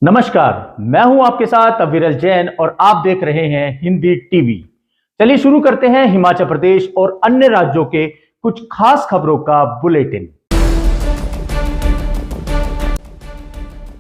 नमस्कार, मैं हूं आपके साथ अविरल जैन और आप देख रहे हैं हिंदी टीवी। चलिए शुरू करते हैं हिमाचल प्रदेश और अन्य राज्यों के कुछ खास खबरों का बुलेटिन।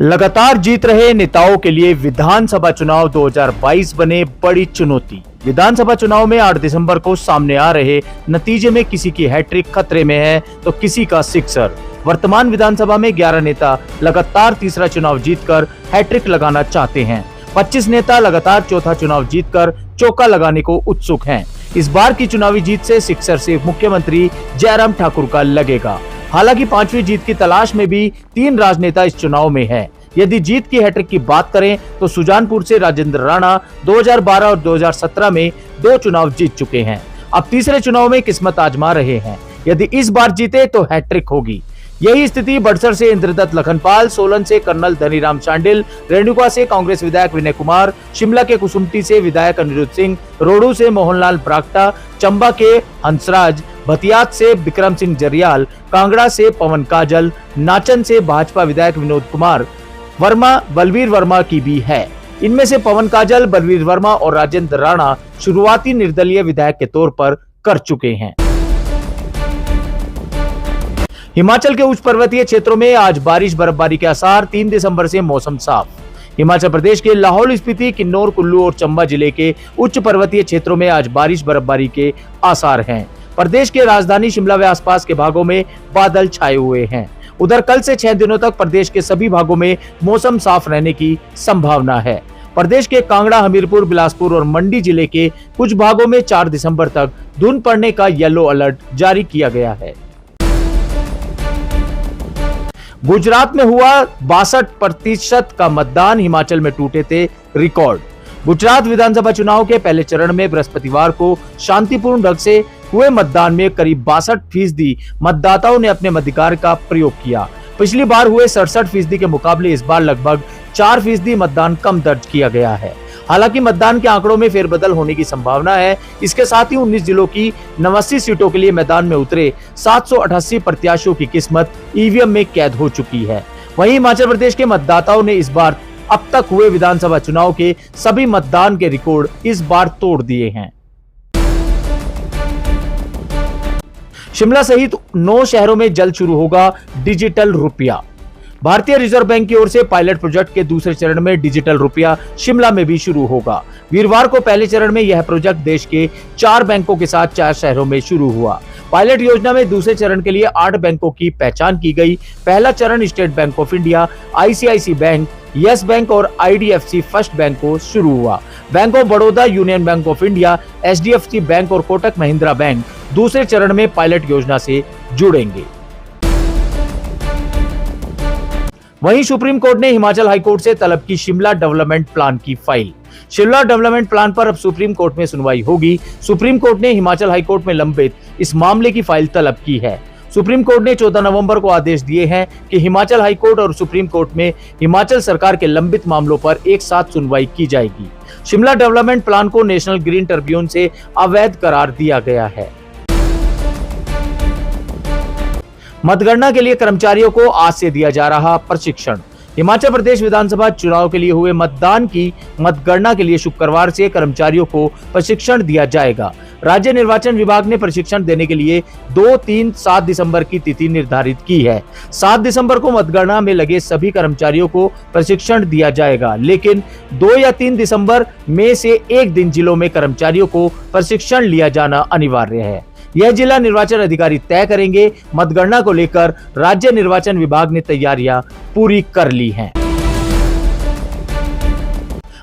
लगातार जीत रहे नेताओं के लिए विधानसभा चुनाव 2022 बने बड़ी चुनौती। विधानसभा चुनाव में 8 दिसंबर को सामने आ रहे नतीजे में किसी की हैट्रिक खतरे में है तो किसी का सिक्सर। वर्तमान विधानसभा में 11 नेता लगातार तीसरा चुनाव जीतकर हैट्रिक लगाना चाहते हैं। 25 नेता लगातार चौथा चुनाव जीतकर चौका लगाने को उत्सुक हैं। इस बार की चुनावी जीत से सिक्सर सिर्फ मुख्यमंत्री जयराम ठाकुर का लगेगा। हालांकि 5वीं जीत की तलाश में भी 3 राजनेता इस चुनाव में है। यदि जीत की हैट्रिक की बात करें तो सुजानपुर से राजेंद्र राणा 2012 और 2017 में 2 चुनाव जीत चुके हैं। अब तीसरे चुनाव में किस्मत आजमा रहे हैं। यदि इस बार जीते तो हैट्रिक होगी। यही स्थिति बड़सर से इंद्रदत्त लखनपाल, सोलन से कर्नल धनीराम शांडिल, रेणुका से कांग्रेस विधायक विनय कुमार, शिमला के कुसुम्पटी से विधायक अनिरुद्ध सिंह, रोहडू से मोहनलाल ब्राक्टा, चंबा के हंसराज, भतियात से विक्रम सिंह जरियाल, कांगड़ा से पवन काजल, नाचन से भाजपा विधायक विनोद कुमार वर्मा, बलवीर वर्मा की भी है। इनमें से पवन काजल, बलवीर वर्मा और राजेंद्र राणा शुरुआती निर्दलीय विधायक के तौर पर कर चुके हैं। हिमाचल के उच्च पर्वतीय क्षेत्रों में आज बारिश बर्फबारी के आसार। 3 दिसंबर से मौसम साफ। हिमाचल प्रदेश के लाहौल स्पीति, किन्नौर, कुल्लू और चंबा जिले के उच्च पर्वतीय क्षेत्रों में आज बारिश बर्फबारी के आसार हैं। प्रदेश के राजधानी शिमला व आसपास के भागों में बादल छाए हुए हैं। उधर कल से 6 दिनों तक प्रदेश के सभी भागों में मौसम साफ रहने की संभावना है। प्रदेश के कांगड़ा, हमीरपुर, बिलासपुर और मंडी जिले के कुछ भागों में 4 दिसंबर तक धुंध पड़ने का येलो अलर्ट जारी किया गया है। गुजरात में हुआ 62% का मतदान। हिमाचल में टूटे थे रिकॉर्ड। गुजरात विधानसभा चुनाव के पहले चरण में बृहस्पतिवार को शांतिपूर्ण ढंग से हुए मतदान में करीब 62% मतदाताओं ने अपने मताधिकार का प्रयोग किया। पिछली बार हुए 67% के मुकाबले इस बार लगभग 4% मतदान कम दर्ज किया गया है। हालांकि मतदान के आंकड़ों में फेरबदल होने की संभावना है। इसके साथ ही 19 जिलों की 89 सीटों के लिए मैदान में उतरे 788 प्रत्याशियों की किस्मत ईवीएम में कैद हो चुकी है। वहीं हिमाचल प्रदेश के मतदाताओं ने इस बार अब तक हुए विधानसभा चुनाव के सभी मतदान के रिकॉर्ड इस बार तोड़ दिए हैं। शिमला सहित 9 शहरों में जल्द शुरू होगा डिजिटल रुपया। भारतीय रिजर्व बैंक की ओर से पायलट प्रोजेक्ट के दूसरे चरण में डिजिटल रुपया शिमला में भी शुरू होगा। वीरवार को पहले चरण में यह प्रोजेक्ट देश के 4 बैंकों के साथ 4 शहरों में शुरू हुआ। पायलट योजना में दूसरे चरण के लिए 8 बैंकों की पहचान की गई। पहला चरण State Bank of India, ICIC Bank, Yes Bank और आईडीएफसी फर्स्ट बैंक को शुरू हुआ। Bank of Baroda, Union Bank of India, HDFC Bank और कोटक महिंद्रा बैंक दूसरे चरण में पायलट योजना से जुड़ेंगे। वहीं सुप्रीम कोर्ट ने हिमाचल हाईकोर्ट से तलब की शिमला डेवलपमेंट प्लान की फाइल। शिमला डेवलपमेंट प्लान पर अब सुप्रीम कोर्ट में सुनवाई होगी। सुप्रीम कोर्ट ने हिमाचल हाईकोर्ट में लंबित इस मामले की फाइल तलब की है। सुप्रीम कोर्ट ने 14 नवंबर को आदेश दिए हैं कि हिमाचल हाईकोर्ट और सुप्रीम कोर्ट में हिमाचल सरकार के लंबित मामलों पर एक साथ सुनवाई की जाएगी। शिमला डेवलपमेंट प्लान को नेशनल ग्रीन ट्रिब्यूनल से अवैध करार दिया गया है। मतगणना के लिए कर्मचारियों को आज से दिया जा रहा प्रशिक्षण। हिमाचल प्रदेश विधानसभा चुनाव के लिए हुए मतदान की मतगणना के लिए शुक्रवार से कर्मचारियों को प्रशिक्षण दिया जाएगा। राज्य निर्वाचन विभाग ने प्रशिक्षण देने के लिए 2, 3, 7 दिसंबर की तिथि निर्धारित की है। 7 दिसंबर को मतगणना में लगे सभी कर्मचारियों को प्रशिक्षण दिया जाएगा, लेकिन 2 या 3 दिसंबर में से एक दिन जिलों में कर्मचारियों को प्रशिक्षण लिया जाना अनिवार्य है। यह जिला निर्वाचन अधिकारी तय करेंगे। मतगणना को लेकर राज्य निर्वाचन विभाग ने तैयारियां पूरी कर ली हैं।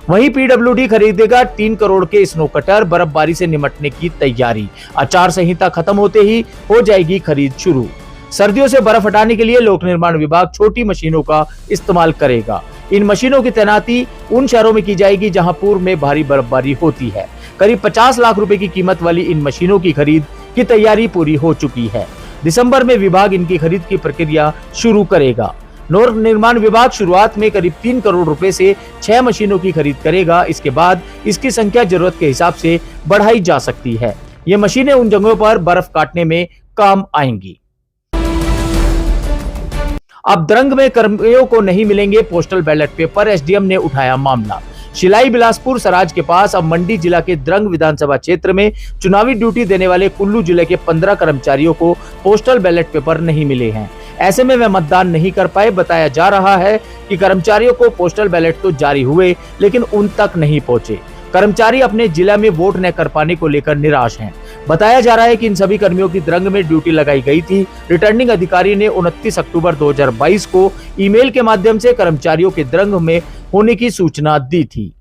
वहीं पीडब्ल्यूडी खरीदेगा 3 करोड़ के स्नो कटर। बर्फबारी से निपटने की तैयारी। आचार संहिता खत्म होते ही हो जाएगी खरीद शुरू। सर्दियों से बर्फ हटाने के लिए लोक निर्माण विभाग छोटी मशीनों का इस्तेमाल करेगा। इन मशीनों की तैनाती उन शहरों में की जाएगी जहां पूर्व में भारी बर्फबारी होती है। करीब 50 लाख रुपए की कीमत वाली इन मशीनों की खरीद की तैयारी पूरी हो चुकी है। दिसंबर में विभाग इनकी खरीद की प्रक्रिया शुरू करेगा। लोक निर्माण विभाग शुरुआत में करीब 3 करोड़ रुपए से 6 मशीनों की खरीद करेगा। इसके बाद इसकी संख्या जरूरत के हिसाब से बढ़ाई जा सकती है। ये मशीनें उन जगहों पर बर्फ काटने में काम आएंगी। अब द्रंग में कर्मियों को नहीं मिलेंगे पोस्टल बैलेट पेपर, एसडीएम ने उठाया मामला। शिलाई बिलासपुर सराज के पास अब मंडी जिला के द्रंग विधानसभा क्षेत्र में चुनावी ड्यूटी देने वाले कुल्लू जिले के 15 कर्मचारियों को पोस्टल बैलेट पेपर नहीं मिले हैं। ऐसे में वे मतदान नहीं कर पाए। बताया जा रहा है कि कर्मचारियों को पोस्टल बैलेट तो जारी हुए लेकिन उन तक नहीं पहुंचे। कर्मचारी अपने जिला में वोट न कर पाने को लेकर निराश हैं। बताया जा रहा है कि इन सभी कर्मियों की द्रंग में ड्यूटी लगाई गई थी। रिटर्निंग अधिकारी ने 29 अक्टूबर 2022 को ईमेल के माध्यम से कर्मचारियों के द्रंग में होने की सूचना दी थी।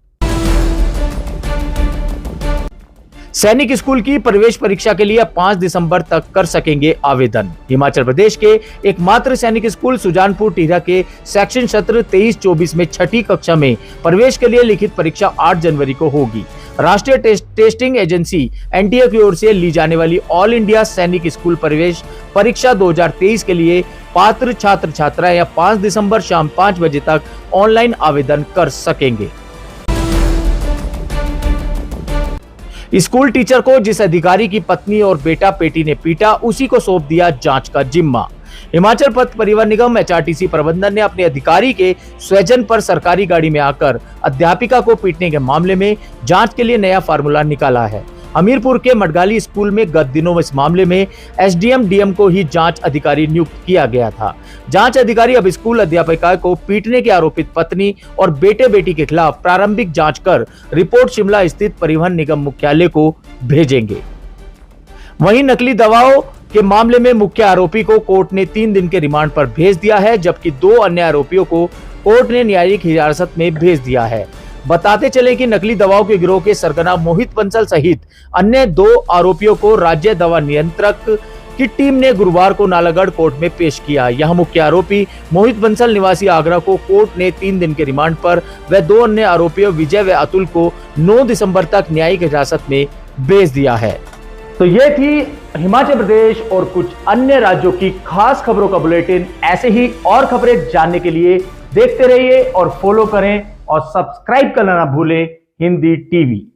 सैनिक स्कूल की प्रवेश परीक्षा के लिए 5 दिसंबर तक कर सकेंगे आवेदन। हिमाचल प्रदेश के एकमात्र सैनिक स्कूल सुजानपुर टिहरा के सेक्शन सत्र 23-24 में 6ठी कक्षा में प्रवेश के लिए लिखित परीक्षा 8 जनवरी को होगी। राष्ट्रीय टेस्टिंग एजेंसी एनटीए की ओर से ली जाने वाली ऑल इंडिया सैनिक स्कूल प्रवेश परीक्षा 2023 के लिए पात्र छात्र छात्राएं या 5 दिसंबर शाम 5 बजे तक ऑनलाइन आवेदन कर सकेंगे। स्कूल टीचर को जिस अधिकारी की पत्नी और बेटा बेटी ने पीटा, उसी को सौंप दिया जांच का जिम्मा। हिमाचल पथ परिवहन निगम एचआरटीसी प्रबंधन ने अपने अधिकारी के स्वजन पर सरकारी गाड़ी में आकर अध्यापिका को पीटने के मामले में जांच के लिए नया फार्मूला निकाला है। हमीरपुर के मडगाली स्कूल में गत दिनों इस मामले में एसडीएम डीएम को ही जांच अधिकारी नियुक्त किया गया था। जांच अधिकारी अब स्कूल अध्यापिका को पीटने की आरोपित पत्नी और बेटे बेटी के खिलाफ प्रारंभिक जांच कर रिपोर्ट शिमला स्थित परिवहन निगम मुख्यालय को भेजेंगे। वहीं नकली दवाओं के मामले में मुख्य आरोपी को कोर्ट ने 3 दिन के रिमांड पर भेज दिया है, जबकि 2 अन्य आरोपियों को कोर्ट ने न्यायिक हिरासत में भेज दिया है। बताते चले कि नकली दवाओं के गिरोह के सरगना मोहित बंसल सहित अन्य 2 आरोपियों को राज्य दवा नियंत्रक की टीम ने गुरुवार को नालागढ़ कोर्ट में पेश किया। यह मुख्य आरोपी मोहित बंसल निवासी आगरा को कोर्ट ने 3 दिन के रिमांड पर व 2 अन्य आरोपियों विजय व अतुल को 9 दिसंबर तक न्यायिक हिरासत में भेज दिया है। तो ये थी हिमाचल प्रदेश और कुछ अन्य राज्यों की खास खबरों का बुलेटिन। ऐसे ही और खबरें जानने के लिए देखते रहिए और फॉलो करें और सब्सक्राइब करना ना भूलें हिंदी टीवी।